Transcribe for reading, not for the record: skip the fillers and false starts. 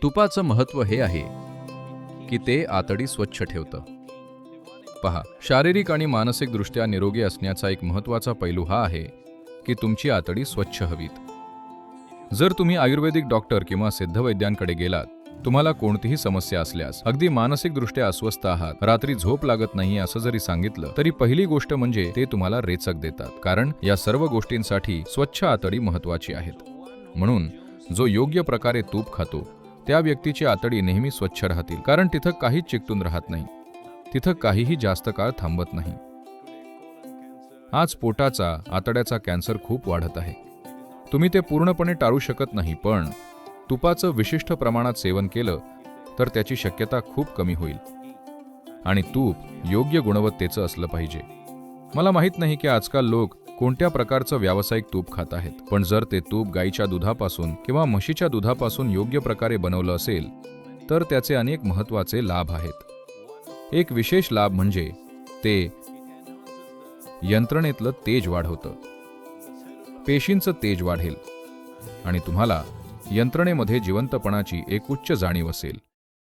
तुपाचं महत्त्व हे आहे की ते आतडी स्वच्छ ठेवतं. पहा, शारीरिक आणि मानसिकदृष्ट्या निरोगी असण्याचा एक महत्त्वाचा पैलू हा आहे की तुमची आतडी स्वच्छ हवीत. जर तुम्ही आयुर्वेदिक डॉक्टर किंवा सिद्धवैद्यांकडे गेलात, तुम्हाला कोणतीही समस्या असल्यास, अगदी मानसिकदृष्ट्या अस्वस्थ आहात, रात्री झोप लागत नाही असं जरी सांगितलं, तरी पहिली गोष्ट म्हणजे ते तुम्हाला रेचक देतात. कारण या सर्व गोष्टींसाठी स्वच्छ आतडी महत्त्वाची आहेत. म्हणून जो योग्य प्रकारे तूप खातो त्या व्यक्तीची आतडी नेहमी स्वच्छ राहतील. कारण तिथं काहीच चिकटून राहत नाही, तिथं काहीही जास्त काळ थांबत नाही. आज पोटाचा, आतड्याचा कॅन्सर खूप वाढत आहे. तुम्ही ते पूर्णपणे टाळू शकत नाही, पण तुपाचं विशिष्ट प्रमाणात सेवन केलं तर त्याची शक्यता खूप कमी होईल. आणि तूप योग्य गुणवत्तेचं असलं पाहिजे. मला माहित नाही की आजकाल लोक कोणत्या प्रकारचं व्यावसायिक तूप खात आहेत, पण जर ते तूप गाईच्या दुधापासून किंवा म्हशीच्या दुधापासून योग्य प्रकारे बनवलं असेल तर त्याचे अनेक महत्त्वाचे लाभ आहेत. एक विशेष लाभ म्हणजे ते यंत्रणेतलं तेज वाढवतं. पेशींचं तेज वाढेल आणि तुम्हाला यंत्रणेमध्ये जिवंतपणाची एक उच्च जाणीव असेल.